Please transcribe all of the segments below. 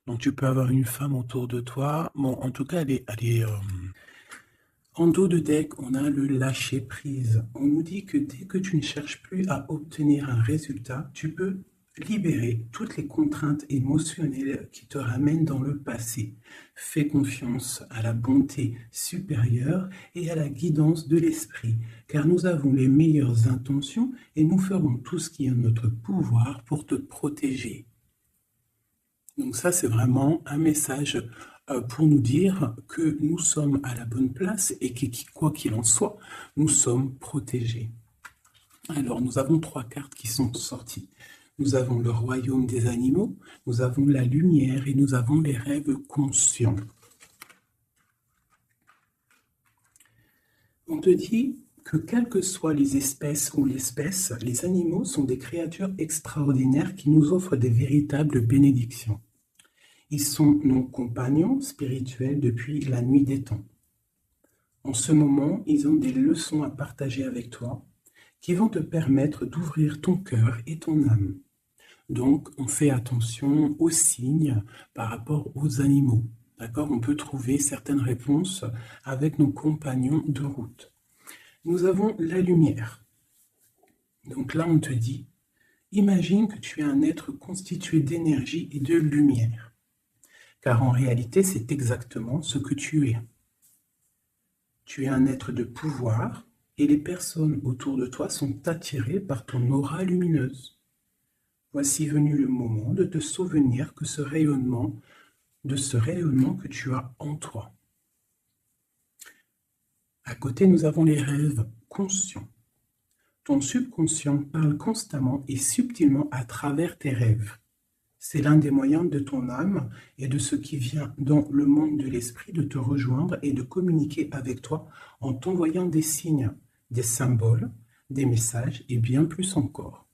Donc tu peux avoir une femme autour de toi. Bon, en tout cas, en dos de deck, on a le lâcher prise. On nous dit que dès que tu ne cherches plus à obtenir un résultat, tu peux libérer toutes les contraintes émotionnelles qui te ramènent dans le passé. Fais confiance à la bonté supérieure et à la guidance de l'esprit, car nous avons les meilleures intentions et nous ferons tout ce qui est en notre pouvoir pour te protéger. Donc ça, c'est vraiment un message pour nous dire que nous sommes à la bonne place et que quoi qu'il en soit, nous sommes protégés. Alors, nous avons 3 cartes qui sont sorties. Nous avons le royaume des animaux, nous avons la lumière et nous avons les rêves conscients. On te dit que quelles que soient les espèces ou l'espèce, les animaux sont des créatures extraordinaires qui nous offrent des véritables bénédictions. Ils sont nos compagnons spirituels depuis la nuit des temps. En ce moment, ils ont des leçons à partager avec toi qui vont te permettre d'ouvrir ton cœur et ton âme. Donc, on fait attention aux signes par rapport aux animaux. D'accord? On peut trouver certaines réponses avec nos compagnons de route. Nous avons la lumière. Donc là, on te dit, imagine que tu es un être constitué d'énergie et de lumière. Car en réalité, c'est exactement ce que tu es. Tu es un être de pouvoir et les personnes autour de toi sont attirées par ton aura lumineuse. Voici venu le moment de te souvenir de ce rayonnement que tu as en toi. À côté, nous avons les rêves conscients. Ton subconscient parle constamment et subtilement à travers tes rêves. C'est l'un des moyens de ton âme et de ce qui vient dans le monde de l'esprit de te rejoindre et de communiquer avec toi en t'envoyant des signes, des symboles, des messages et bien plus encore.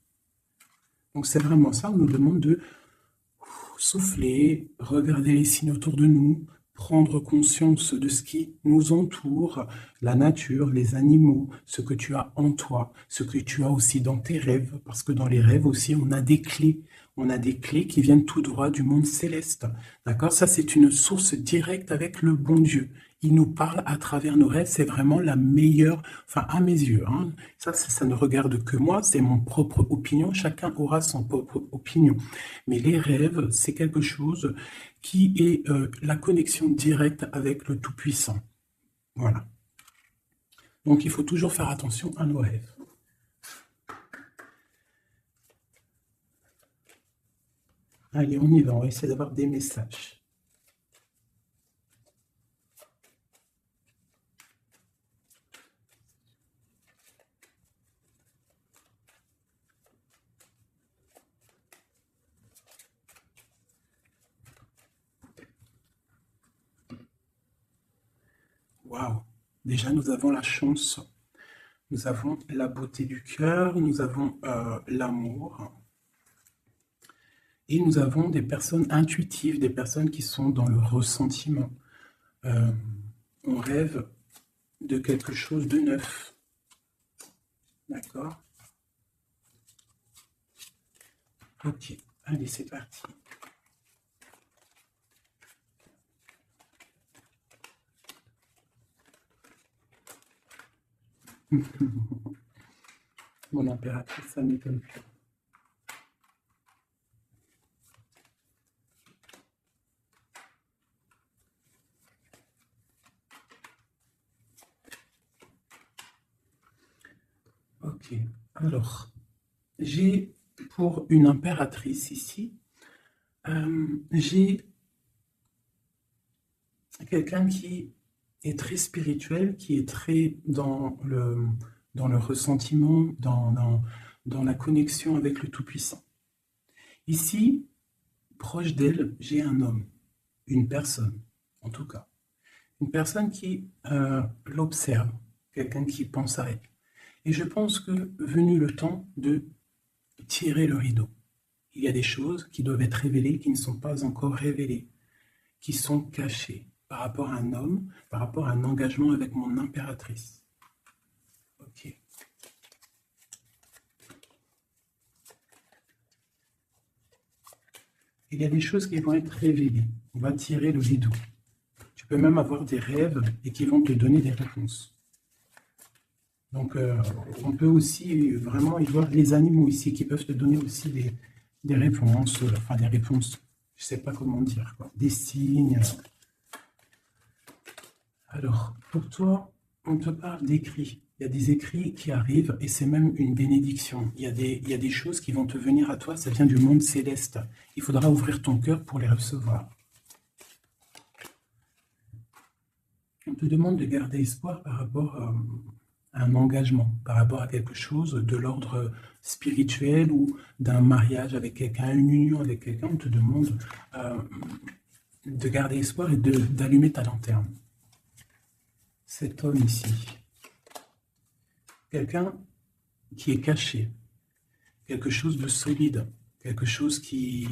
Donc c'est vraiment ça, on nous demande de souffler, regarder les signes autour de nous, prendre conscience de ce qui nous entoure, la nature, les animaux, ce que tu as en toi, ce que tu as aussi dans tes rêves, parce que dans les rêves aussi, on a des clés. On a des clés qui viennent tout droit du monde céleste. D'accord? Ça, c'est une source directe avec le bon Dieu. Il nous parle à travers nos rêves. C'est vraiment la meilleure, enfin, à mes yeux. Hein. Ça ne regarde que moi. C'est mon propre opinion. Chacun aura son propre opinion. Mais les rêves, c'est quelque chose qui est la connexion directe avec le Tout-Puissant. Voilà. Donc, il faut toujours faire attention à nos rêves. Allez, on y va, on va essayer d'avoir des messages. Waouh! Déjà, nous avons la chance, nous avons la beauté du cœur, nous avons l'amour. Et nous avons des personnes intuitives, des personnes qui sont dans le ressentiment. On rêve de quelque chose de neuf. D'accord? Ok, allez, c'est parti. Mon impératrice, ça m'étonne plus. Ok, alors, j'ai pour une impératrice ici, j'ai quelqu'un qui est très spirituel, qui est très dans le ressentiment, dans la connexion avec le Tout-Puissant. Ici, proche d'elle, j'ai un homme, une personne, en tout cas. Une personne qui l'observe, quelqu'un qui pense à elle. Et je pense que venu le temps de tirer le rideau, il y a des choses qui doivent être révélées, qui ne sont pas encore révélées, qui sont cachées par rapport à un homme, par rapport à un engagement avec mon impératrice. Ok. il y a des choses qui vont être révélées. On va tirer le rideau. Tu peux même avoir des rêves et qui vont te donner des réponses. Donc, on peut aussi vraiment y voir les animaux ici qui peuvent te donner aussi des réponses, enfin des réponses, je ne sais pas comment dire, quoi, des signes. Alors, pour toi, on te parle d'écrits. Il y a des écrits qui arrivent et c'est même une bénédiction. Il y a des choses qui vont te venir à toi, ça vient du monde céleste. Il faudra ouvrir ton cœur pour les recevoir. On te demande de garder espoir par rapport à un engagement, par rapport à quelque chose de l'ordre spirituel ou d'un mariage avec quelqu'un, une union avec quelqu'un. On te demande de garder espoir et d'allumer ta lanterne. Cet homme ici, quelqu'un qui est caché, quelque chose de solide, quelque chose qui...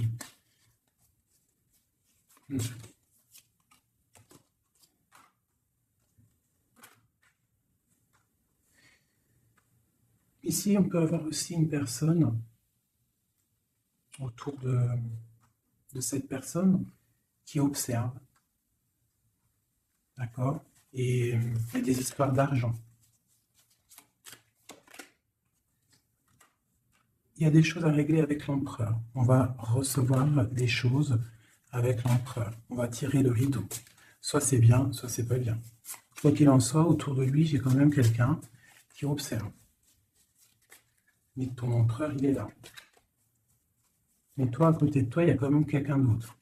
Ici, on peut avoir aussi une personne autour de cette personne qui observe, d'accord? Et il y a des histoires d'argent. Il y a des choses à régler avec l'empereur. On va recevoir des choses avec l'empereur. On va tirer le rideau. Soit c'est bien, soit c'est pas bien. Quoi qu'il en soit, autour de lui, j'ai quand même quelqu'un qui observe. Mais ton empereur, il est là. Mais toi, à côté de toi, il y a quand même quelqu'un d'autre.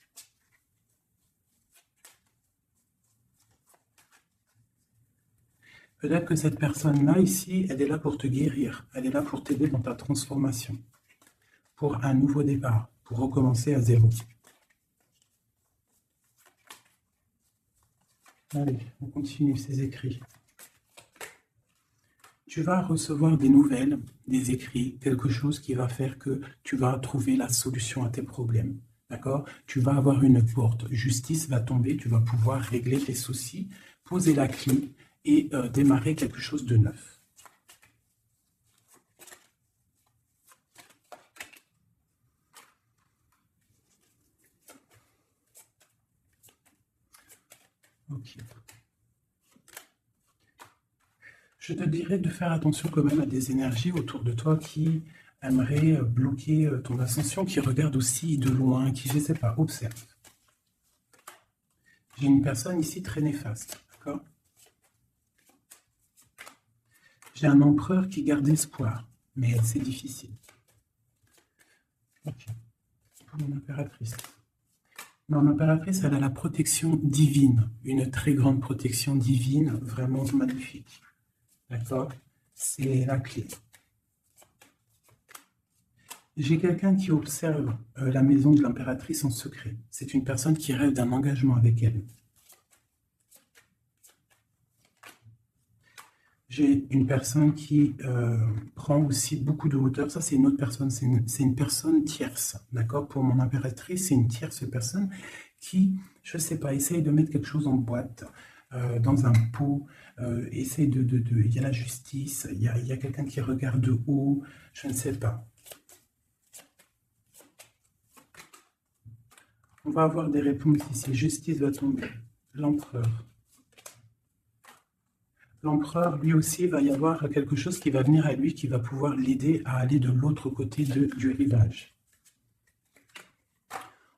Peut-être que cette personne-là, ici, elle est là pour te guérir. Elle est là pour t'aider dans ta transformation. Pour un nouveau départ. Pour recommencer à zéro. Allez, on continue ces écrits. Tu vas recevoir des nouvelles, des écrits, quelque chose qui va faire que tu vas trouver la solution à tes problèmes. D'accord? Tu vas avoir une porte. Justice va tomber, tu vas pouvoir régler tes soucis, poser la clé et démarrer quelque chose de neuf. Ok. Je te dirais de faire attention quand même à des énergies autour de toi qui aimeraient bloquer ton ascension, qui regardent aussi de loin, qui, je ne sais pas, observent. J'ai une personne ici très néfaste, d'accord? J'ai un empereur qui garde espoir, mais c'est difficile. Ok. Pour mon impératrice. Mon impératrice, elle a la protection divine, une très grande protection divine, vraiment magnifique. D'accord? C'est la clé. J'ai quelqu'un qui observe la maison de l'impératrice en secret. C'est une personne qui rêve d'un engagement avec elle. J'ai une personne qui prend aussi beaucoup de hauteur. Ça, c'est une autre personne. C'est une personne tierce. D'accord? Pour mon impératrice, c'est une tierce personne qui, je ne sais pas, essaye de mettre quelque chose en boîte, dans un pot, essaye il y a la justice, il y a quelqu'un qui regarde de haut, je ne sais pas. On va avoir des réponses ici. Justice va tomber. L'empereur. L'empereur, lui aussi, va y avoir quelque chose qui va venir à lui, qui va pouvoir l'aider à aller de l'autre côté du rivage.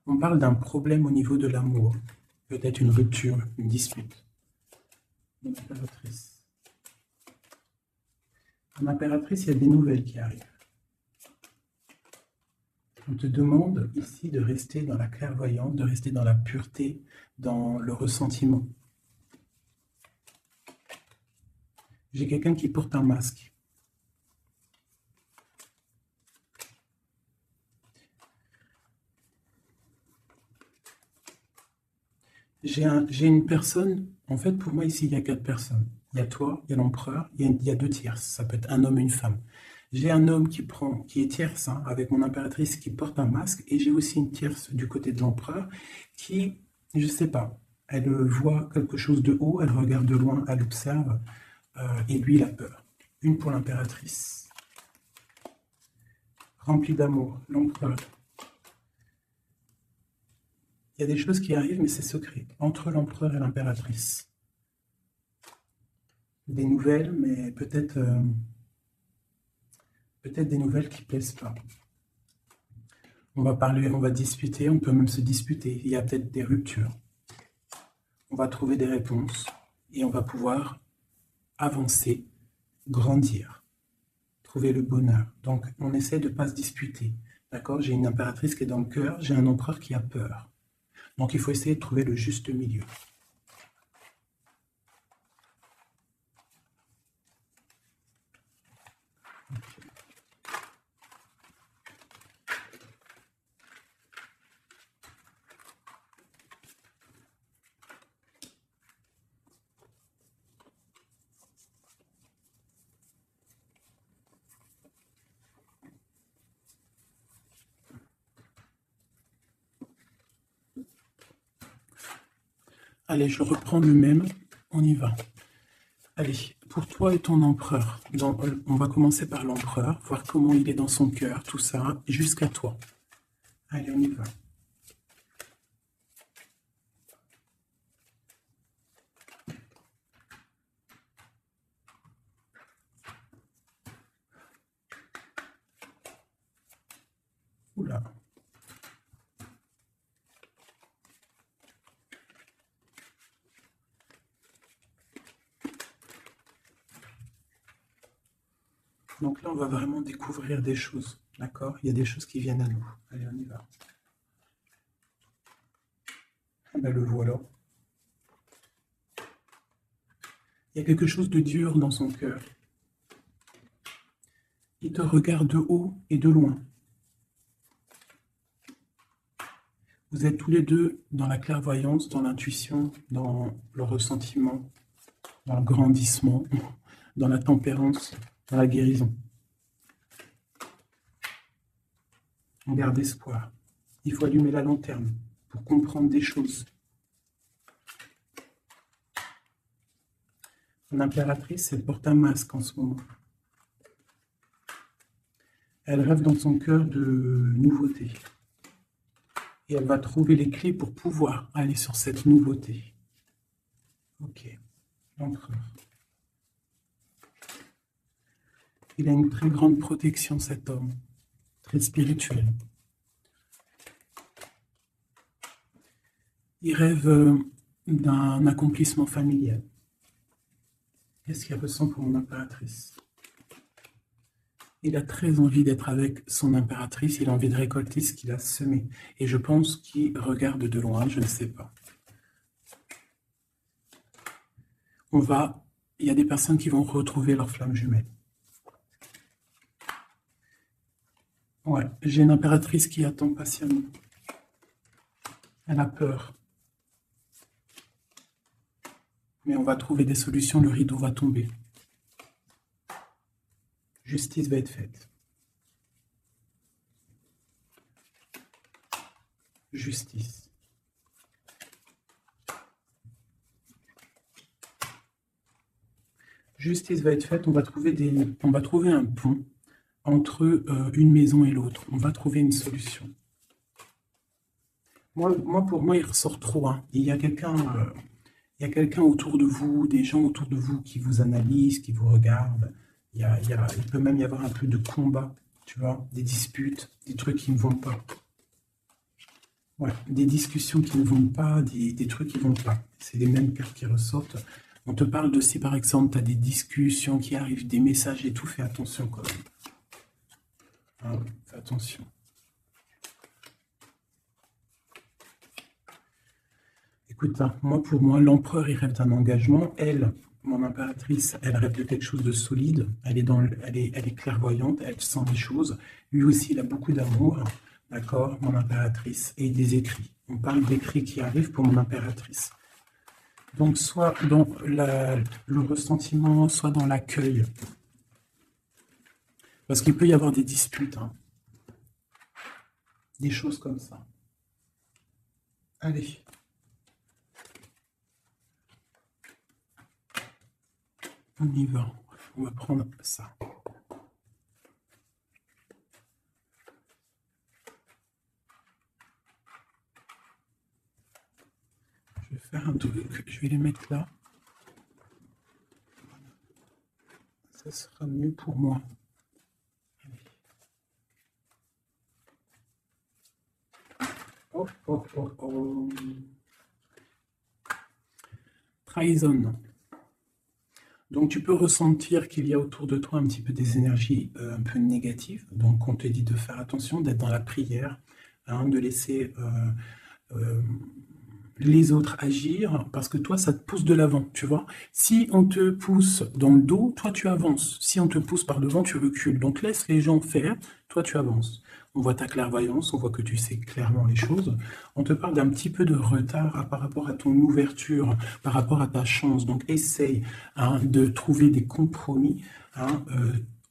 On parle d'un problème au niveau de l'amour. Peut-être une rupture, une dispute. Une impératrice. En impératrice, il y a des nouvelles qui arrivent. On te demande ici de rester dans la clairvoyance, de rester dans la pureté, dans le ressentiment. J'ai quelqu'un qui porte un masque. J'ai une personne, en fait pour moi ici il y a 4 personnes. Il y a toi, il y a l'empereur, il y a 2 tierces, ça peut être un homme et une femme. J'ai un homme qui est tierce, hein, avec mon impératrice qui porte un masque, et j'ai aussi une tierce du côté de l'empereur qui, je ne sais pas, elle voit quelque chose de haut, elle regarde de loin, elle observe, et lui il a peur. Une pour l'impératrice. Rempli d'amour, l'empereur. Il y a des choses qui arrivent, mais c'est secret, entre l'empereur et l'impératrice. Des nouvelles, mais peut-être des nouvelles qui plaisent pas. On va parler, on va discuter, on peut même se disputer. Il y a peut-être des ruptures. On va trouver des réponses et on va pouvoir avancer, grandir, trouver le bonheur. Donc, on essaie de ne pas se disputer. D'accord? J'ai une impératrice qui est dans le cœur, j'ai un empereur qui a peur. Donc, il faut essayer de trouver le juste milieu. Allez, je reprends le même, on y va. Allez, pour toi et ton empereur, on va commencer par l'empereur, voir comment il est dans son cœur, tout ça, jusqu'à toi. Allez, on y va. Oula. Donc là, on va vraiment découvrir des choses, d'accord? Il y a des choses qui viennent à nous. Allez, on y va. Ah ben, le voilà. Il y a quelque chose de dur dans son cœur. Il te regarde de haut et de loin. Vous êtes tous les deux dans la clairvoyance, dans l'intuition, dans le ressentiment, dans le grandissement, dans la tempérance, dans la guérison. On garde espoir. Il faut allumer la lanterne pour comprendre des choses. L'impératrice, elle porte un masque en ce moment. Elle rêve dans son cœur de nouveauté. Et elle va trouver les clés pour pouvoir aller sur cette nouveauté. Ok, l'empereur. Il a une très grande protection, cet homme, très spirituel. Il rêve d'un accomplissement familial. Qu'est-ce qu'il ressent pour mon impératrice? Il a très envie d'être avec son impératrice, il a envie de récolter ce qu'il a semé. Et je pense qu'il regarde de loin, je ne sais pas. Il y a des personnes qui vont retrouver leur flamme jumelle. Ouais, j'ai une impératrice qui attend patiemment. Elle a peur. Mais on va trouver des solutions, le rideau va tomber. Justice va être faite. Justice. Justice va être faite, on va trouver un pont entre une maison et l'autre. On va trouver une solution. Pour moi, il ressort trop. Hein. Il y a quelqu'un autour de vous, des gens autour de vous qui vous analysent, qui vous regardent. Il peut même y avoir un peu de combat, tu vois, des disputes, des trucs qui ne vont pas. Ouais, des discussions qui ne vont pas, des trucs qui ne vont pas. C'est les mêmes cartes qui ressortent. On te parle de si, par exemple, tu as des discussions qui arrivent, des messages et tout, fais attention quand même. Hein, fais attention. Écoute, hein, pour moi, l'empereur, il rêve d'un engagement. Elle, mon impératrice, elle rêve de quelque chose de solide. Elle est clairvoyante, elle sent les choses. Lui aussi, il a beaucoup d'amour. D'accord, mon impératrice. Et des écrits. On parle d'écrits qui arrivent pour mon impératrice. Donc, soit dans le ressentiment, soit dans l'accueil. Parce qu'il peut y avoir des disputes. Hein. Des choses comme ça. Allez. On y va. On va prendre ça. vais faire un truc, je vais les mettre là. Ça sera mieux pour moi. Oh, oh, oh, oh. Trahison. Donc tu peux ressentir qu'il y a autour de toi un petit peu des énergies un peu négatives. Donc on te dit de faire attention, d'être dans la prière, hein, de laisser les autres agir, parce que toi, ça te pousse de l'avant, tu vois. Si on te pousse dans le dos, toi, tu avances. Si on te pousse par devant, tu recules. Donc laisse les gens faire, toi, tu avances. On voit ta clairvoyance, on voit que tu sais clairement les choses. On te parle d'un petit peu de retard par rapport à ton ouverture, par rapport à ta chance. Donc essaye, hein, de trouver des compromis, hein,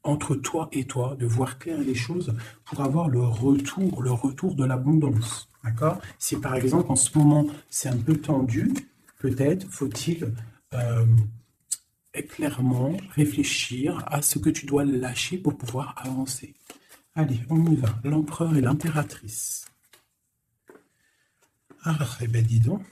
entre toi et toi, de voir clair les choses pour avoir le retour de l'abondance. D'accord? Si par exemple en ce moment c'est un peu tendu, peut-être faut-il clairement réfléchir à ce que tu dois lâcher pour pouvoir avancer. Allez, on y va. L'empereur et l'impératrice. Ah, eh ben dis donc.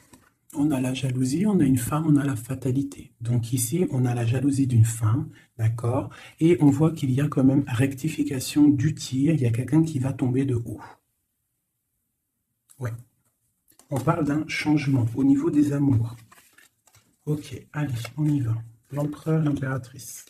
On a la jalousie, on a une femme, on a la fatalité. Donc ici, on a la jalousie d'une femme, d'accord? Et on voit qu'il y a quand même rectification du tir, il y a quelqu'un qui va tomber de haut. Ouais. On parle d'un changement au niveau des amours. Ok, allez, on y va. L'empereur, l'impératrice.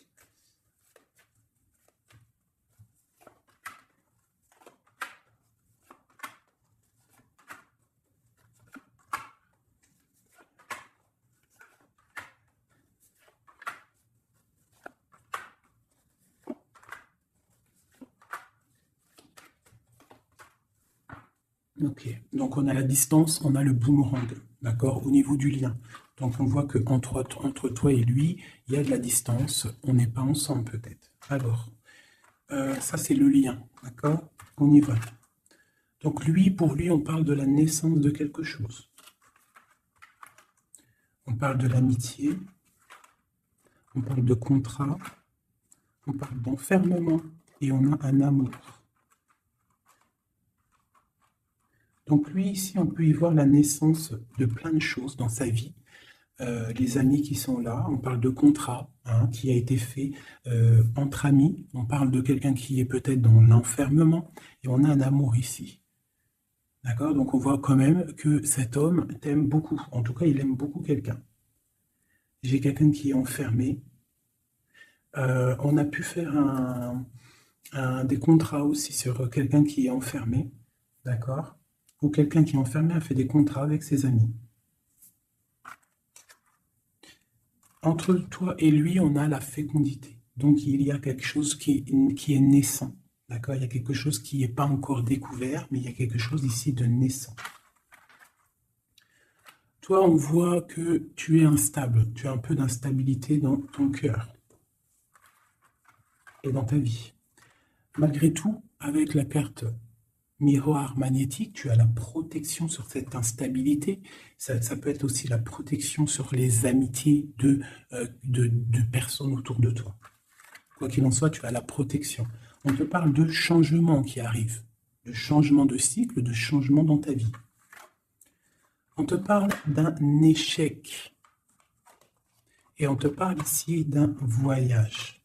Ok, donc on a la distance, on a le boomerang, d'accord, au niveau du lien. Donc on voit que entre toi et lui, il y a de la distance, on n'est pas ensemble peut-être. Alors, ça c'est le lien, d'accord? On y va. Donc lui, pour lui, on parle de la naissance de quelque chose. On parle de l'amitié, on parle de contrat, on parle d'enfermement et on a un amour. Donc lui, ici, on peut y voir la naissance de plein de choses dans sa vie. Les amis qui sont là, on parle de contrat, hein, qui a été fait entre amis, on parle de quelqu'un qui est peut-être dans l'enfermement, et on a un amour ici. D'accord? Donc on voit quand même que cet homme t'aime beaucoup, en tout cas il aime beaucoup quelqu'un. J'ai quelqu'un qui est enfermé. On a pu faire des contrats aussi sur quelqu'un qui est enfermé, d'accord? Ou quelqu'un qui est enfermé a fait des contrats avec ses amis. Entre toi et lui, on a la fécondité. Donc, il y a quelque chose qui est naissant. D'accord? Il y a quelque chose qui n'est pas encore découvert, mais il y a quelque chose ici de naissant. Toi, on voit que tu es instable. Tu as un peu d'instabilité dans ton cœur et dans ta vie. Malgré tout, avec la carte miroir magnétique, tu as la protection sur cette instabilité. Ça peut être aussi la protection sur les amitiés de personnes autour de toi. Quoi qu'il en soit, tu as la protection. On te parle de changement qui arrive, de changement de cycle, de changement dans ta vie. On te parle d'un échec. Et on te parle ici d'un voyage.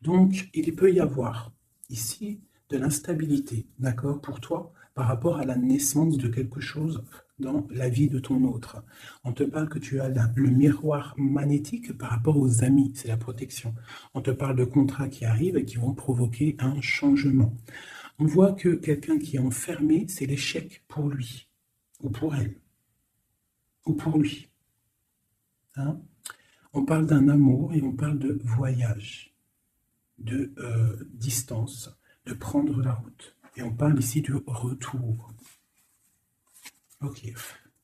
Donc, il peut y avoir ici de l'instabilité, d'accord, pour toi, par rapport à la naissance de quelque chose dans la vie de ton autre. On te parle que tu as le miroir magnétique par rapport aux amis, c'est la protection. On te parle de contrats qui arrivent et qui vont provoquer un changement. On voit que quelqu'un qui est enfermé, c'est l'échec pour lui, ou pour elle, ou pour lui. Hein? On parle d'un amour et on parle de voyage, de distance, de prendre la route. Et on parle ici du retour. Ok,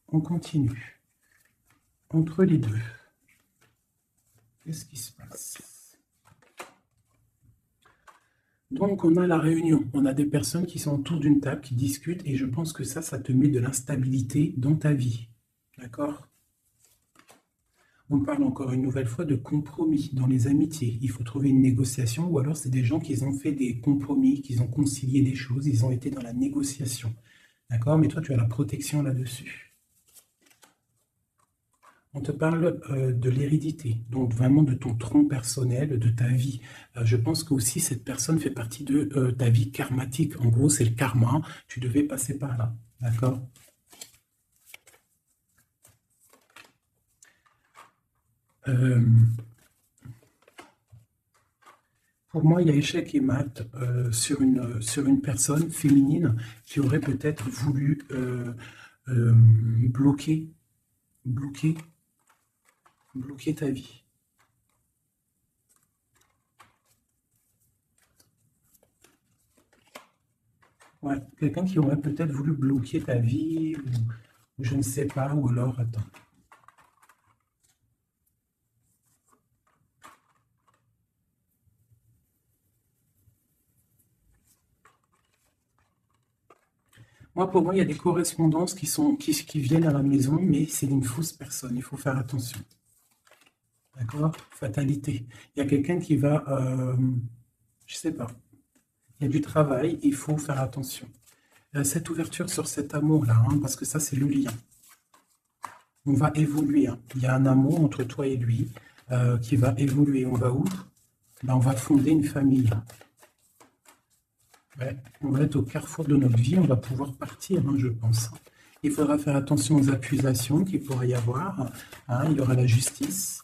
on continue. Entre les deux, qu'est-ce qui se passe? Donc, on a la réunion. On a des personnes qui sont autour d'une table, qui discutent, et je pense que ça te met de l'instabilité dans ta vie. D'accord? On parle encore une nouvelle fois de compromis dans les amitiés. Il faut trouver une négociation, ou alors c'est des gens qui ont fait des compromis, qui ont concilié des choses, ils ont été dans la négociation. D'accord? Mais toi, tu as la protection là-dessus. On te parle de l'hérédité, donc vraiment de ton tronc personnel, de ta vie. Je pense que aussi cette personne fait partie de ta vie karmatique. En gros, c'est le karma. Tu devais passer par là. D'accord? Pour moi, il y a échec et mat sur une personne féminine qui aurait peut-être voulu bloquer, bloquer, bloquer ta vie. Ouais, quelqu'un qui aurait peut-être voulu bloquer ta vie, ou je ne sais pas, ou alors, attends. Moi, pour moi, il y a des correspondances qui viennent à la maison, mais c'est une fausse personne. Il faut faire attention. D'accord? Fatalité. Il y a quelqu'un qui va, je sais pas, il y a du travail, il faut faire attention. Cette ouverture sur cet amour-là, hein, parce que ça, c'est le lien. On va évoluer, hein. Il y a un amour entre toi et lui qui va évoluer. On va où? Ben, on va fonder une famille. Ouais, on va être au carrefour de notre vie, on va pouvoir partir, hein, je pense. Il faudra faire attention aux accusations qu'il pourrait y avoir, hein. Il y aura la justice.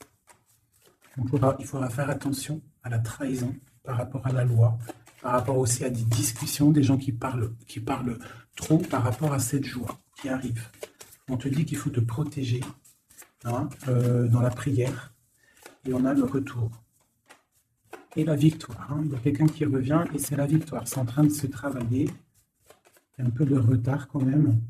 Il faudra faire attention à la trahison par rapport à la loi, par rapport aussi à des discussions, des gens qui parlent trop par rapport à cette joie qui arrive. On te dit qu'il faut te protéger, hein, dans la prière, et on a le retour. Et la victoire, hein. Il y a quelqu'un qui revient et c'est la victoire. C'est en train de se travailler. Il y a un peu de retard quand même.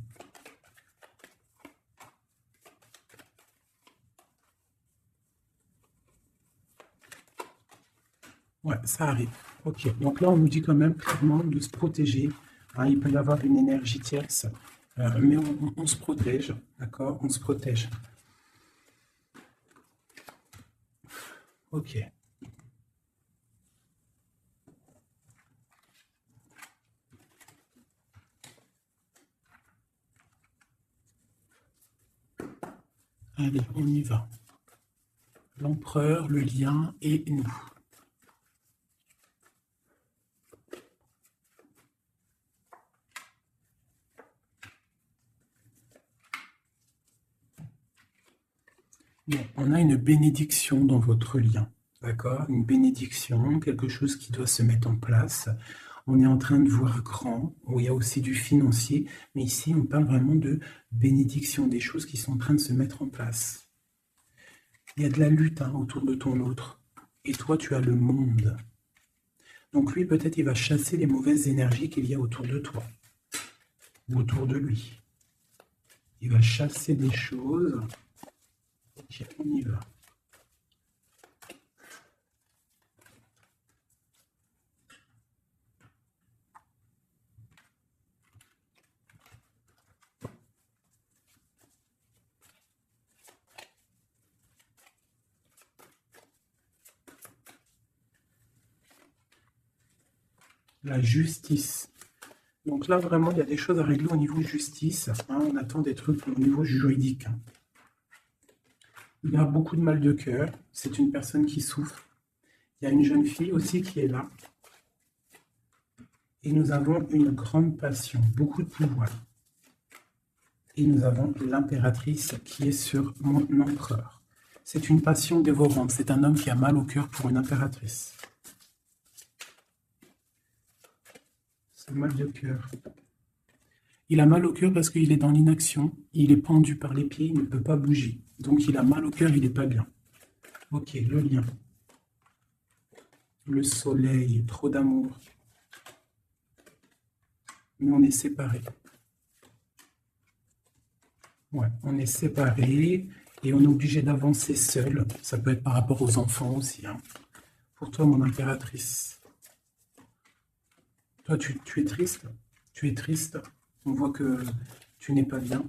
Ouais, ça arrive. Ok, donc là on nous dit quand même clairement de se protéger, hein. Il peut y avoir une énergie tierce, mais on se protège, d'accord? On se protège. Ok. Allez, on y va. L'empereur, le lien et nous. Bon, on a une bénédiction dans votre lien, d'accord? Une bénédiction, quelque chose qui doit se mettre en place. On est en train de voir grand, où il y a aussi du financier, mais ici on parle vraiment de bénédiction, des choses qui sont en train de se mettre en place. Il y a de la lutte, hein, autour de ton autre, et toi tu as le monde. Donc lui peut-être il va chasser les mauvaises énergies qu'il y a autour de toi, ou autour de lui. Il va chasser des choses. Ok, on y va. La justice. Donc là, vraiment, il y a des choses à régler au niveau justice, hein. On attend des trucs au niveau juridique, hein. Il y a beaucoup de mal de cœur. C'est une personne qui souffre. Il y a une jeune fille aussi qui est là. Et nous avons une grande passion, beaucoup de pouvoir. Et nous avons l'impératrice qui est sur mon empereur. C'est une passion dévorante. C'est un homme qui a mal au cœur pour une impératrice. C'est mal de cœur. Il a mal au cœur parce qu'il est dans l'inaction. Il est pendu par les pieds, il ne peut pas bouger. Donc il a mal au cœur, il n'est pas bien. Ok, le lien. Le soleil, trop d'amour. Mais on est séparés. Ouais, on est séparés et on est obligé d'avancer seul. Ça peut être par rapport aux enfants aussi, hein. Pour toi, mon impératrice. Toi, tu es triste. Tu es triste. On voit que tu n'es pas bien.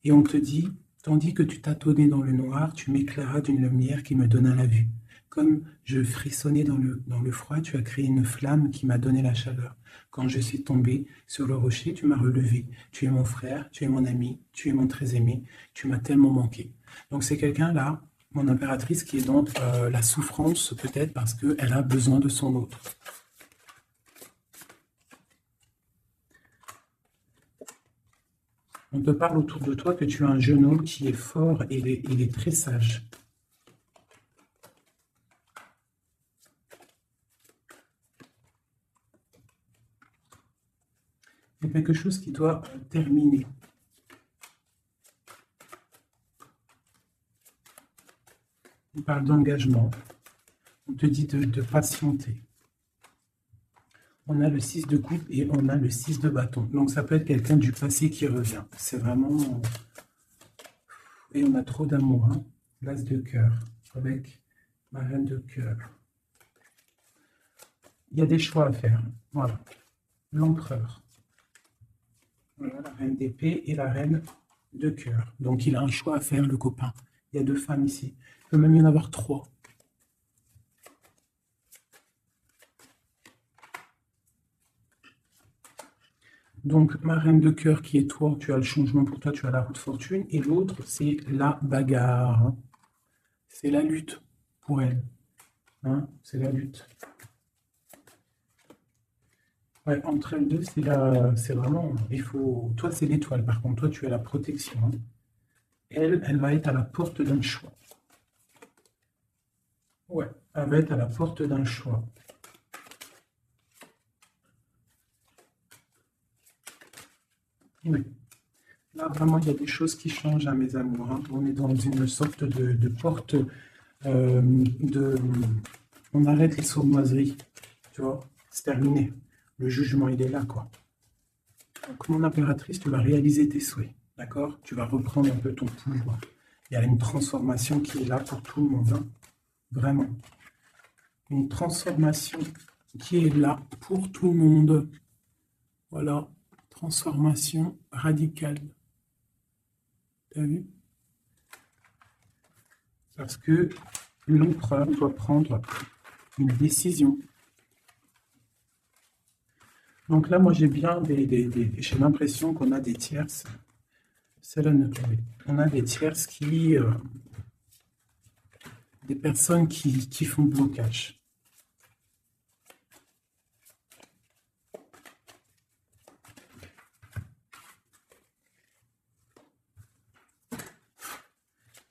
Et on te dit, tandis que tu tâtonnais dans le noir, tu m'éclairas d'une lumière qui me donna la vue. Comme je frissonnais dans le froid, tu as créé une flamme qui m'a donné la chaleur. Quand je suis tombé sur le rocher, tu m'as relevé. Tu es mon frère, tu es mon ami, tu es mon très aimé, tu m'as tellement manqué. Donc c'est quelqu'un là, mon impératrice, qui est dans la souffrance peut-être parce qu'elle a besoin de son autre. On te parle autour de toi que tu as un jeune homme qui est fort et il est très sage. Il y a quelque chose qui doit terminer. On parle d'engagement. On te dit de patienter. On a le 6 de coupe et on a le 6 de bâton. Donc ça peut être quelqu'un du passé qui revient. C'est vraiment... Et on a trop d'amour. Hein. L'as de cœur avec ma reine de cœur. Il y a des choix à faire. Voilà. L'empereur. Voilà, la reine d'épée et la reine de cœur. Donc il a un choix à faire, le copain. Il y a 2 femmes ici. Il peut même y en avoir 3. Donc, ma reine de cœur qui est toi, tu as le changement pour toi, tu as la roue de fortune. Et l'autre, c'est la bagarre. C'est la lutte pour elle. Hein, c'est la lutte. Ouais, entre elles deux, c'est vraiment... Il faut, toi, c'est l'étoile, par contre. Toi, tu as la protection. Hein. Elle va être à la porte d'un choix. Ouais, elle va être à la porte d'un choix. Oui. Là, vraiment, il y a des choses qui changent à mes amours. Hein. On est dans une sorte de porte On arrête les sournoiseries. Tu vois, c'est terminé. Le jugement, il est là, quoi. Donc, mon impératrice, tu vas réaliser tes souhaits. D'accord? Tu vas reprendre un peu ton pouvoir. Il y a une transformation qui est là pour tout le monde. Hein. Vraiment. Une transformation qui est là pour tout le monde. Voilà. Transformation radicale. T'as vu? Parce que l'empereur doit prendre une décision. Donc là, moi, j'ai bien j'ai l'impression qu'on a des tierces. C'est la note. On a des tierces qui... des personnes qui font blocage.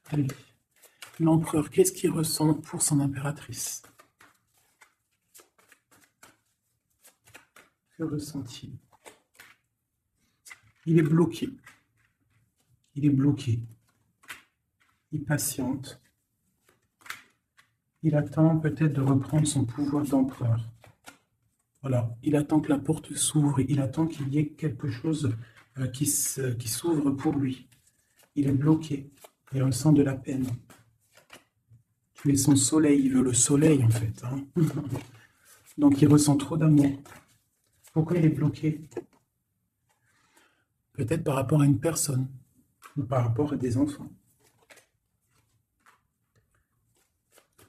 Allez. L'empereur, qu'est-ce qu'il ressent pour son impératrice? Que ressent-il? Il est bloqué. Il est bloqué. Il patiente. Il attend peut-être de reprendre son pouvoir d'empereur. Voilà. Il attend que la porte s'ouvre. Il attend qu'il y ait quelque chose qui s'ouvre pour lui. Il est bloqué. Il ressent de la peine. Tu es son soleil. Il veut le soleil, en fait. Hein. Donc, il ressent trop d'amour. Pourquoi il est bloqué? Peut-être par rapport à une personne ou par rapport à des enfants.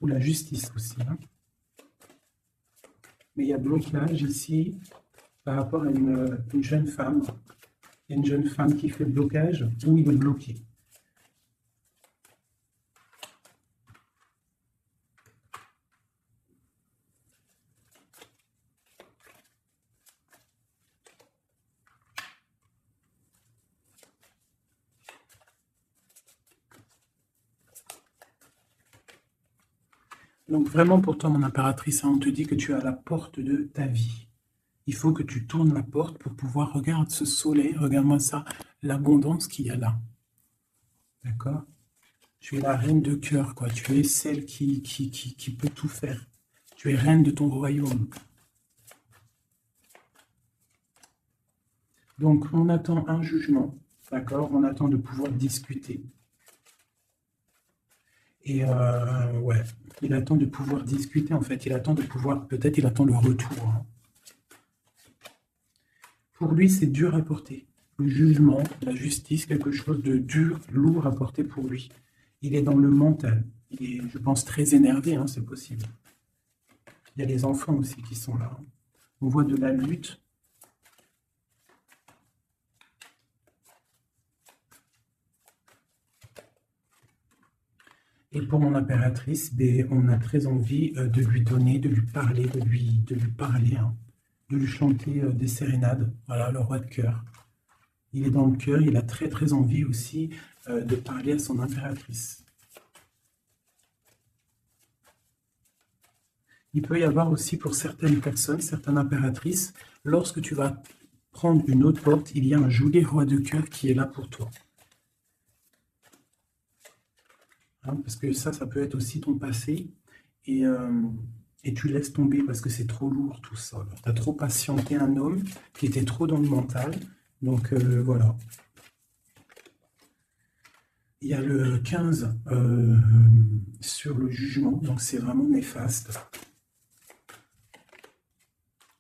Ou la justice aussi. Hein. Mais il y a blocage ici par rapport à une jeune femme. Il y a une jeune femme qui fait blocage ou il est bloqué. Donc vraiment pour toi, mon impératrice, hein, on te dit que tu es à la porte de ta vie. Il faut que tu tournes la porte pour pouvoir regarder ce soleil, regarde-moi ça, l'abondance qu'il y a là. D'accord? Tu es la reine de cœur, quoi. Tu es celle qui peut tout faire. Tu es reine de ton royaume. Donc, on attend un jugement, d'accord? On attend de pouvoir discuter. Et ouais, il attend de pouvoir discuter, en fait. Il attend de pouvoir, peut-être il attend le retour. Hein. Pour lui, c'est dur à porter. Le jugement, la justice, quelque chose de dur, lourd à porter pour lui. Il est dans le mental. Il est, je pense, très énervé, hein, c'est possible. Il y a les enfants aussi qui sont là. On voit de la lutte. Et pour mon impératrice, ben, on a très envie de lui donner, de lui parler, de lui parler, hein, de lui chanter des sérénades. Voilà, le roi de cœur. Il est dans le cœur, il a très très envie aussi de parler à son impératrice. Il peut y avoir aussi pour certaines personnes, certaines impératrices, lorsque tu vas prendre une autre porte, il y a un joli roi de cœur qui est là pour toi. Hein, parce que ça peut être aussi ton passé, et, et tu laisses tomber parce que c'est trop lourd tout ça. Tu as trop patienté un homme qui était trop dans le mental, donc voilà. Il y a le 15 sur le jugement, donc c'est vraiment néfaste.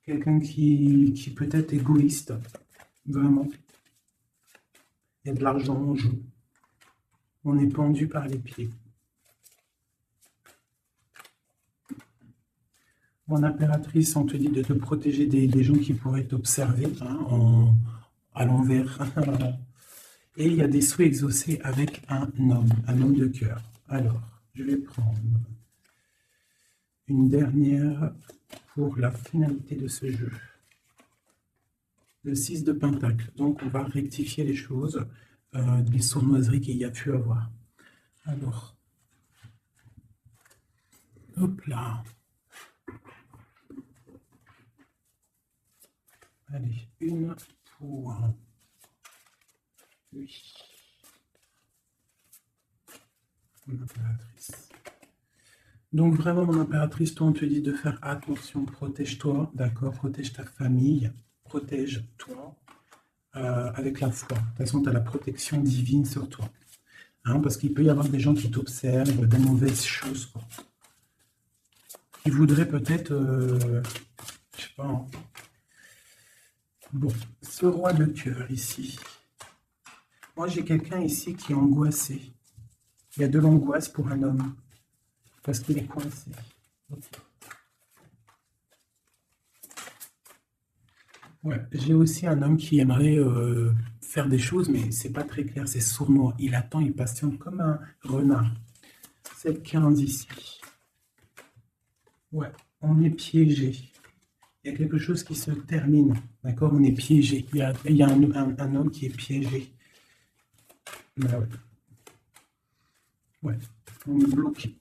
Quelqu'un qui peut être égoïste, vraiment. Il y a de l'argent en jeu. On est pendu par les pieds. Mon impératrice, on te dit de te protéger des gens qui pourraient t'observer hein, à l'envers. Et il y a des souhaits exaucés avec un homme de cœur. Alors, je vais prendre une dernière pour la finalité de ce jeu. Le 6 de Pentacle. Donc, on va rectifier les choses, des sournoiseries qu'il y a pu avoir. Alors, hop là. Allez, une pour lui. Mon impératrice. Donc vraiment, mon impératrice, toi, on te dit de faire attention, protège-toi, d'accord? Protège ta famille, protège-toi avec la foi. De toute façon, tu as la protection divine sur toi. Hein, parce qu'il peut y avoir des gens qui t'observent, des mauvaises choses, quoi. Qui voudraient peut-être, je sais pas. Hein. Bon, ce roi de cœur ici. Moi, j'ai quelqu'un ici qui est angoissé. Il y a de l'angoisse pour un homme. Parce qu'il est coincé. Okay. Ouais, j'ai aussi un homme qui aimerait faire des choses, mais c'est pas très clair, c'est sournois. Il attend, il patiente comme un renard. C'est le 15 ici. Ouais, on est piégé. Il y a quelque chose qui se termine, d'accord? On est piégé. Il y a un homme qui est piégé. Bah ouais. Ouais, on est bloqué.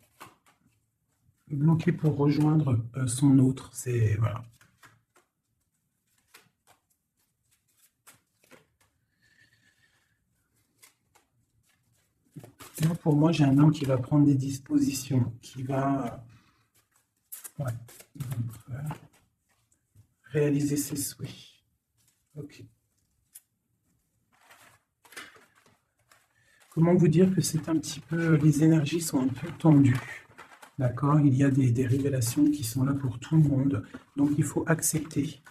Bloqué pour rejoindre son autre. C'est voilà. Là, pour moi, j'ai un homme qui va prendre des dispositions, qui va ouais, réaliser ses souhaits. Ok. Comment vous dire que c'est un petit peu, les énergies sont un peu tendues. D'accord? Il y a des révélations qui sont là pour tout le monde. Donc, il faut accepter.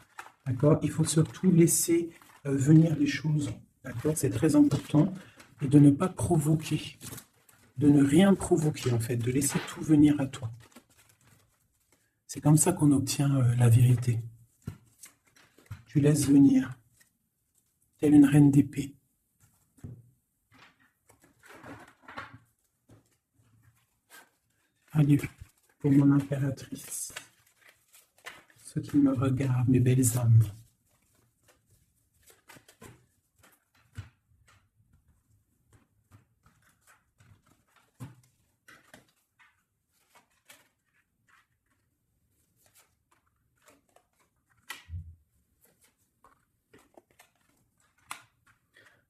D'accord? Il faut surtout laisser venir les choses. D'accord? C'est très important. Et de ne pas provoquer. De ne rien provoquer, en fait. De laisser tout venir à toi. C'est comme ça qu'on obtient la vérité. Tu laisses venir. Telle une reine d'épée. Allez, pour mon impératrice. Ceux qui me regardent, mes belles âmes.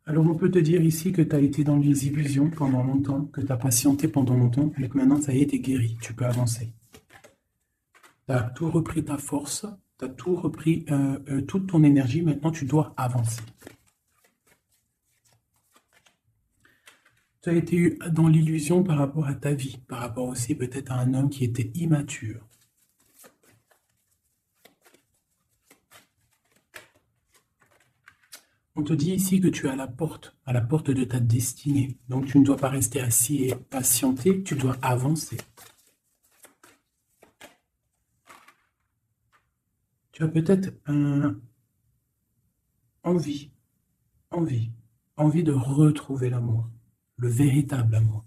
Alors, on peut te dire ici que tu as été dans les illusions pendant longtemps, que tu as patienté pendant longtemps, mais que maintenant, ça y est, tu es guéri, tu peux avancer. Tu as tout repris ta force, tu as tout repris, toute ton énergie, maintenant, tu dois avancer. Tu as été dans l'illusion par rapport à ta vie, par rapport aussi peut-être à un homme qui était immature. On te dit ici que tu es à la porte de ta destinée. Donc tu ne dois pas rester assis et patienter, tu dois avancer. Tu as peut-être envie de retrouver l'amour, le véritable amour.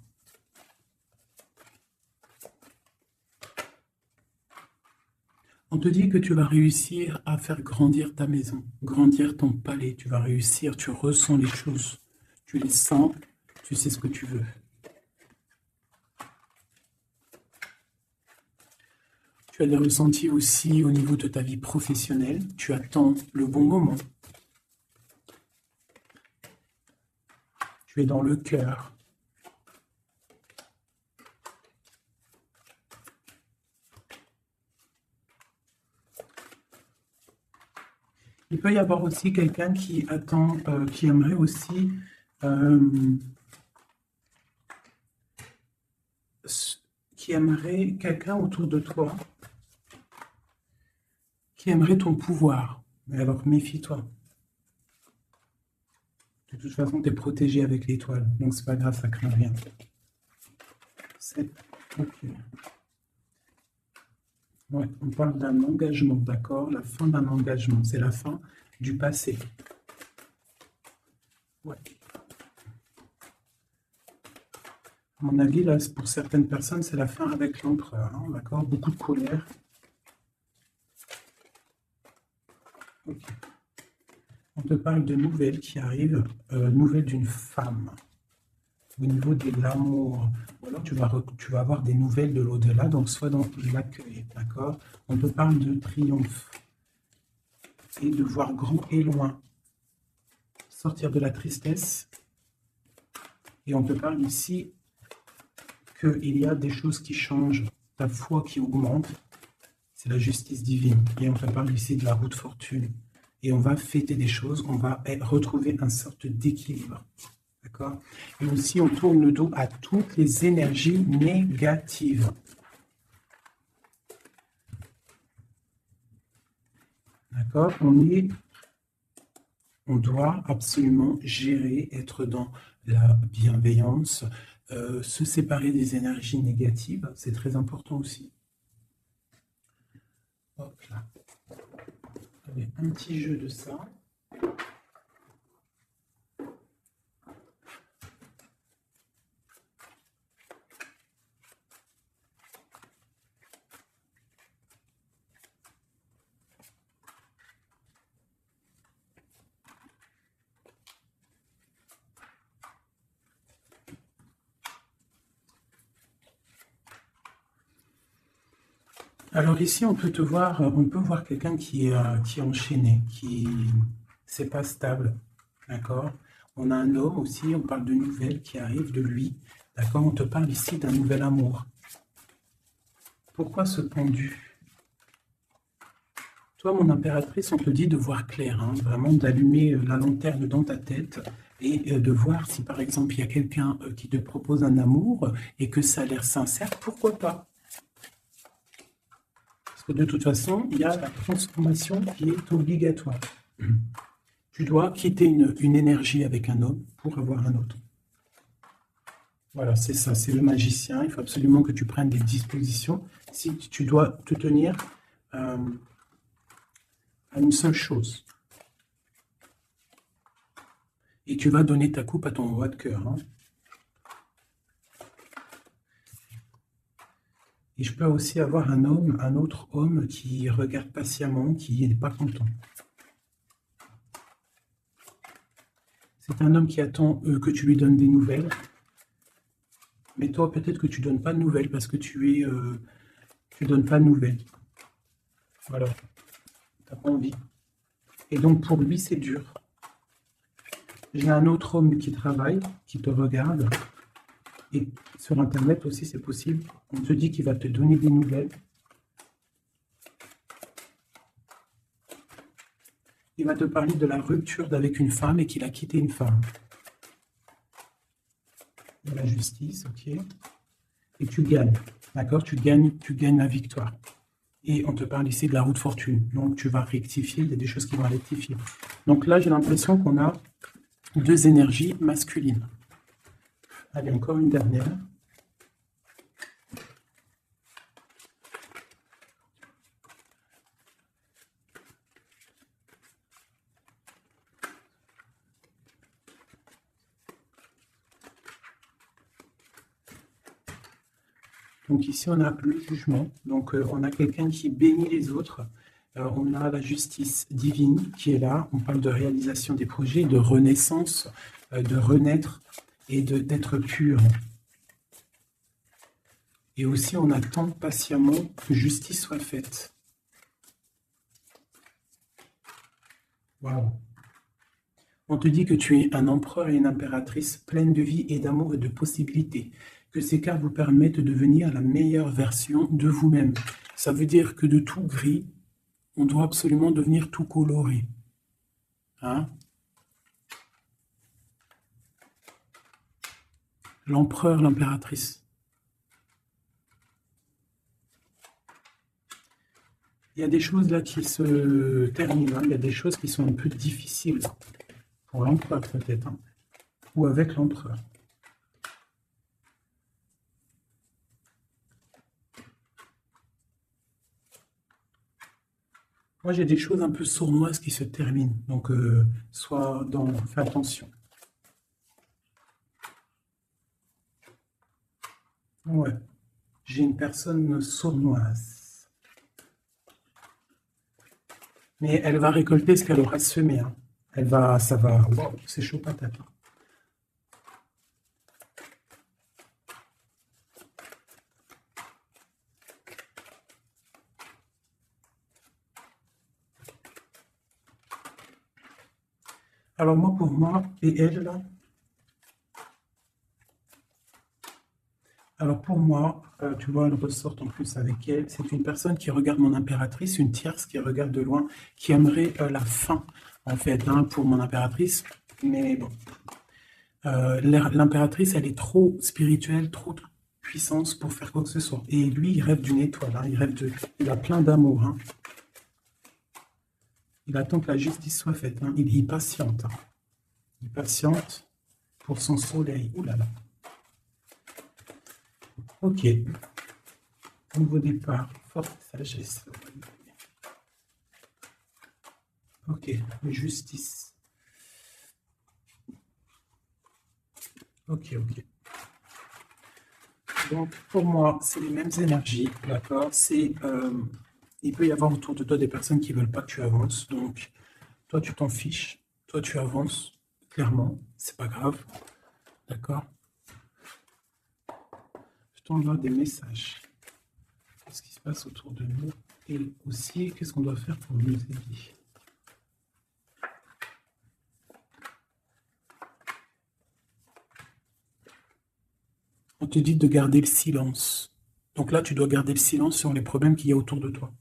On te dit que tu vas réussir à faire grandir ta maison, grandir ton palais. Tu vas réussir, tu ressens les choses, tu les sens, tu sais ce que tu veux. Tu as des ressentis aussi au niveau de ta vie professionnelle. Tu attends le bon moment. Tu es dans le cœur. Il peut y avoir aussi quelqu'un qui attend, qui aimerait aussi quelqu'un autour de toi, qui aimerait ton pouvoir. Mais alors méfie-toi. De toute façon, tu es protégé avec l'étoile, donc c'est pas grave, ça craint rien. C'est ok. Ouais, on parle d'un engagement, d'accord? La fin d'un engagement, c'est la fin du passé. Ouais. À mon avis, là, pour certaines personnes, c'est la fin avec l'empereur, hein, d'accord? Beaucoup de colère. Ok. On te parle de nouvelles qui arrivent, nouvelles d'une femme, au niveau de l'amour. Ou alors tu vas avoir des nouvelles de l'au-delà, donc soit dans l'accueil, d'accord? On te parle de triomphe et de voir grand et loin, sortir de la tristesse. Et on te parle ici qu'il y a des choses qui changent, ta foi qui augmente, c'est la justice divine. Et on te parle ici de la roue de fortune. Et on va fêter des choses, on va retrouver une sorte d'équilibre. D'accord? Et aussi, on tourne le dos à toutes les énergies négatives. D'accord? On doit absolument gérer, être dans la bienveillance, se séparer des énergies négatives, c'est très important aussi. Hop là. Allez, un petit jeu de ça. Alors ici, on peut voir quelqu'un qui est enchaîné, qui c'est pas stable, d'accord? On a un homme aussi, on parle de nouvelles qui arrivent de lui, d'accord? On te parle ici d'un nouvel amour. Pourquoi ce pendu? Toi, mon impératrice, on te dit de voir clair, hein, vraiment d'allumer la lanterne dans ta tête et de voir si, par exemple, il y a quelqu'un qui te propose un amour et que ça a l'air sincère, pourquoi pas? Parce que de toute façon, il y a la transformation qui est obligatoire. Tu dois quitter une énergie avec un homme pour avoir un autre. Voilà, c'est ça, c'est le magicien. Il faut absolument que tu prennes des dispositions. Si tu dois te tenir à une seule chose. Et tu vas donner ta coupe à ton roi de cœur. Hein. Et je peux aussi avoir un autre homme qui regarde patiemment, qui n'est pas content. C'est un homme qui attend que tu lui donnes des nouvelles. Mais toi, peut-être que tu ne donnes pas de nouvelles parce que tu donnes pas de nouvelles. Voilà. Tu n'as pas envie. Et donc, pour lui, c'est dur. J'ai un autre homme qui travaille, qui te regarde. Et sur Internet aussi, c'est possible. On te dit qu'il va te donner des nouvelles. Il va te parler de la rupture avec une femme et qu'il a quitté une femme. De la justice, ok. Et tu gagnes, d'accord? Tu gagnes la victoire. Et on te parle ici de la roue de fortune. Donc tu vas rectifier, il y a des choses qui vont rectifier. Donc là, j'ai l'impression qu'on a deux énergies masculines. Allez, encore une dernière. Donc ici, on a le jugement. Donc on a quelqu'un qui bénit les autres. On a la justice divine qui est là. On parle de réalisation des projets, de renaissance, de renaître et d'être pur. Et aussi, on attend patiemment que justice soit faite. Waouh! On te dit que tu es un empereur et une impératrice pleine de vie et d'amour et de possibilités. Que ces cartes vous permettent de devenir la meilleure version de vous-même. Ça veut dire que de tout gris, on doit absolument devenir tout coloré. Hein? L'empereur, l'impératrice. Il y a des choses là qui se terminent. Il y a des choses qui sont un peu difficiles. Pour l'empereur peut-être. Hein? Ou avec l'empereur. Moi, j'ai des choses un peu sournoises qui se terminent. Donc, fais attention. Ouais. J'ai une personne sournoise. Mais elle va récolter ce qu'elle aura semé. Hein. Ça va. Wow, c'est chaud patate. Alors moi, pour moi, et elle là. Alors pour moi, tu vois, elle ressort en plus avec elle. C'est une personne qui regarde mon impératrice, une tierce qui regarde de loin, qui aimerait la fin, en fait, hein, pour mon impératrice. Mais bon, l'impératrice, elle est trop spirituelle, trop de puissance pour faire quoi que ce soit. Et lui, il rêve d'une étoile, hein, il a plein d'amour. Hein. Il attend que la justice soit faite. Hein. Il patiente. Hein. Il patiente pour son soleil. Ouh là là. Ok. Nouveau départ. Forte sagesse. Ok. Justice. Ok, ok. Donc, pour moi, c'est les mêmes énergies, d'accord? Il peut y avoir autour de toi des personnes qui ne veulent pas que tu avances. Donc, toi, tu t'en fiches. Toi, tu avances, clairement. C'est pas grave. D'accord? Je t'envoie des messages. Qu'est-ce qui se passe autour de nous? Et aussi, qu'est-ce qu'on doit faire pour nous aider? On te dit de garder le silence. Donc là, tu dois garder le silence sur les problèmes qu'il y a autour de toi.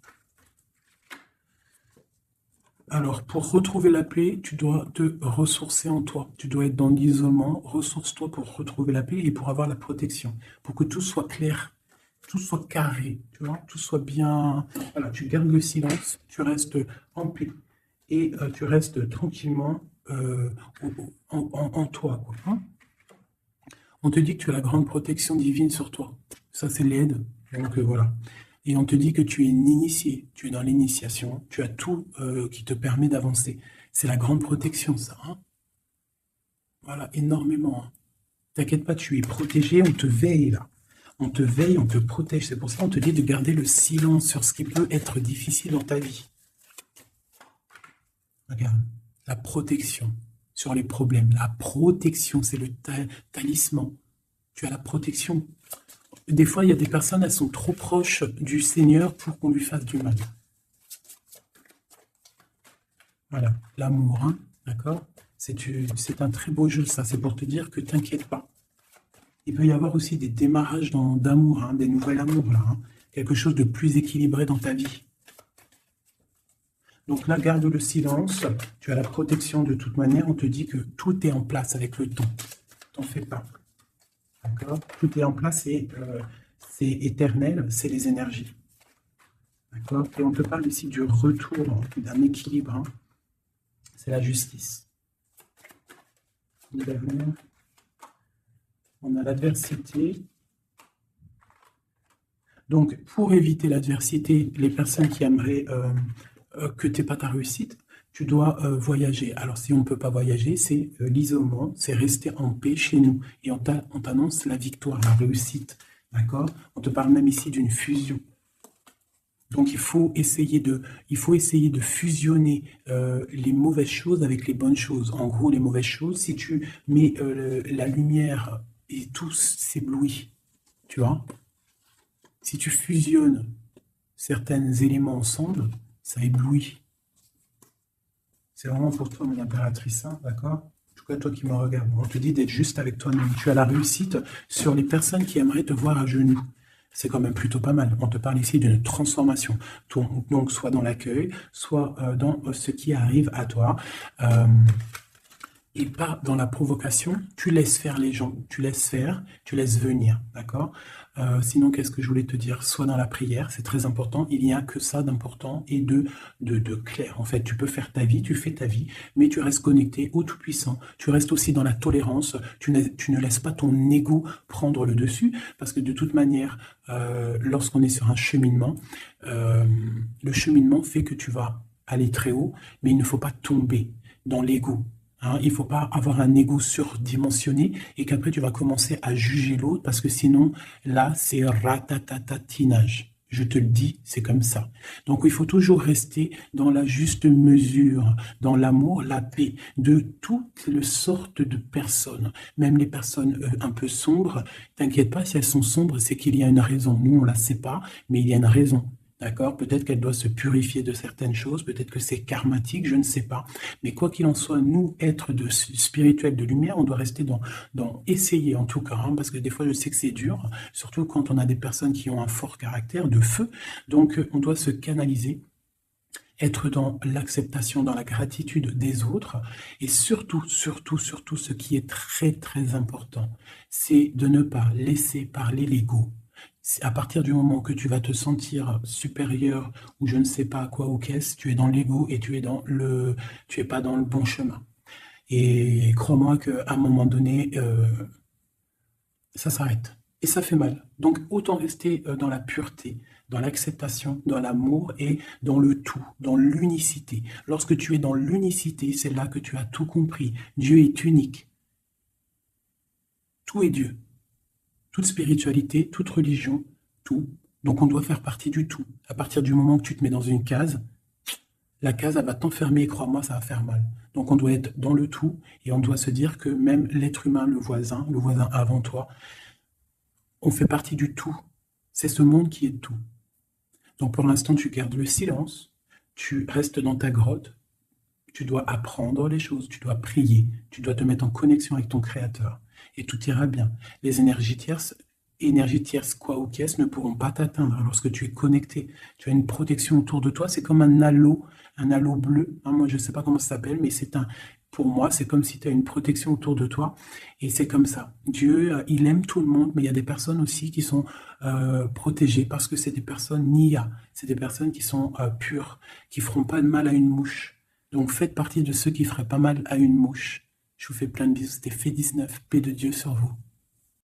Alors, pour retrouver la paix, tu dois te ressourcer en toi. Tu dois être dans l'isolement. Ressource-toi pour retrouver la paix et pour avoir la protection. Pour que tout soit clair, tout soit carré, tu vois, tout soit bien. Voilà, tu gardes le silence, tu restes en paix et tu restes tranquillement en toi, quoi, hein. On te dit que tu as la grande protection divine sur toi. Ça, c'est l'aide. Donc voilà. Et on te dit que tu es initié, tu es dans l'initiation, tu as tout qui te permet d'avancer. C'est la grande protection, ça. Hein. Voilà, énormément. Hein. T'inquiète pas, tu es protégé, on te veille là. On te veille, on te protège. C'est pour ça qu'on te dit de garder le silence sur ce qui peut être difficile dans ta vie. Regarde, la protection sur les problèmes. La protection, c'est le talisman. Tu as la protection. Des fois, il y a des personnes, elles sont trop proches du Seigneur pour qu'on lui fasse du mal. Voilà, l'amour, hein, d'accord? C'est un très beau jeu, ça. C'est pour te dire que t'inquiète pas. Il peut y avoir aussi des démarrages d'amour, hein, des nouveaux amours, là. Hein, quelque chose de plus équilibré dans ta vie. Donc là, garde le silence. Tu as la protection de toute manière. On te dit que tout est en place avec le temps. T'en fais pas. D'accord? Tout est en place et c'est éternel, c'est les énergies. D'accord? Et on te parle ici du retour, d'un équilibre. Hein. c'est la justice. On a l'adversité. Donc, pour éviter l'adversité, les personnes qui aimeraient que tu n'aies pas ta réussite, tu dois voyager. Alors, si on ne peut pas voyager, c'est l'isolement, c'est rester en paix chez nous. Et on t'annonce la victoire, la réussite. D'accord? On te parle même ici d'une fusion. Donc, il faut essayer de fusionner les mauvaises choses avec les bonnes choses. En gros, les mauvaises choses, si tu mets la lumière et tout s'éblouit, tu vois? Si tu fusionnes certains éléments ensemble, ça éblouit. C'est vraiment pour toi, mon impératrice, hein, d'accord? En tout cas, toi qui me regardes, on te dit d'être juste avec toi-même. Tu as la réussite sur les personnes qui aimeraient te voir à genoux. C'est quand même plutôt pas mal. On te parle ici d'une transformation. Donc, soit dans l'accueil, soit dans ce qui arrive à toi. Et pas dans la provocation. Tu laisses faire les gens. Tu laisses faire, tu laisses venir. D'accord? Sinon, qu'est-ce que je voulais te dire? Soit dans la prière, c'est très important. Il n'y a que ça d'important et de clair. En fait, tu peux faire ta vie, tu fais ta vie, mais tu restes connecté au Tout-Puissant. Tu restes aussi dans la tolérance. Tu ne laisses pas ton ego prendre le dessus, parce que de toute manière, lorsqu'on est sur un cheminement, le cheminement fait que tu vas aller très haut, mais il ne faut pas tomber dans l'ego. Hein, il ne faut pas avoir un ego surdimensionné et qu'après tu vas commencer à juger l'autre parce que sinon, là, c'est ratatatatinage. Je te le dis, c'est comme ça. Donc, il faut toujours rester dans la juste mesure, dans l'amour, la paix de toutes les sortes de personnes. Même les personnes un peu sombres, t'inquiète pas, si elles sont sombres, c'est qu'il y a une raison. Nous, on ne la sait pas, mais il y a une raison. D'accord? Peut-être qu'elle doit se purifier de certaines choses, peut-être que c'est karmatique, je ne sais pas. Mais quoi qu'il en soit, nous, êtres spirituels de lumière, on doit rester dans essayer en tout cas, hein, parce que des fois je sais que c'est dur, surtout quand on a des personnes qui ont un fort caractère de feu. Donc on doit se canaliser, être dans l'acceptation, dans la gratitude des autres, et surtout, surtout, surtout, ce qui est très, très important, c'est de ne pas laisser parler l'ego. À partir du moment que tu vas te sentir supérieur ou je ne sais pas à quoi ou qu'est-ce, tu es dans l'ego et tu es pas dans le bon chemin. Et crois-moi qu'à un moment donné, ça s'arrête. Et ça fait mal. Donc autant rester dans la pureté, dans l'acceptation, dans l'amour et dans le tout, dans l'unicité. Lorsque tu es dans l'unicité, c'est là que tu as tout compris. Dieu est unique. Tout est Dieu. Toute spiritualité, toute religion, tout. Donc on doit faire partie du tout. À partir du moment que tu te mets dans une case, la case, elle va t'enfermer et crois-moi, ça va faire mal. Donc on doit être dans le tout et on doit se dire que même l'être humain, le voisin avant toi, on fait partie du tout. C'est ce monde qui est tout. Donc pour l'instant, tu gardes le silence, tu restes dans ta grotte, tu dois apprendre les choses, tu dois prier, tu dois te mettre en connexion avec ton Créateur. Et tout ira bien. Les énergies tierces, quoi ou qu'est-ce, ne pourront pas t'atteindre lorsque tu es connecté. Tu as une protection autour de toi, c'est comme un halo bleu. Hein, moi, je ne sais pas comment ça s'appelle, mais pour moi, c'est comme si tu as une protection autour de toi. Et c'est comme ça. Dieu, il aime tout le monde, mais il y a des personnes aussi qui sont protégées parce que c'est des personnes Nia. C'est des personnes qui sont pures, qui ne feront pas de mal à une mouche. Donc, faites partie de ceux qui ne feraient pas mal à une mouche. Je vous fais plein de bisous. C'était Fait 19. Paix de Dieu sur vous.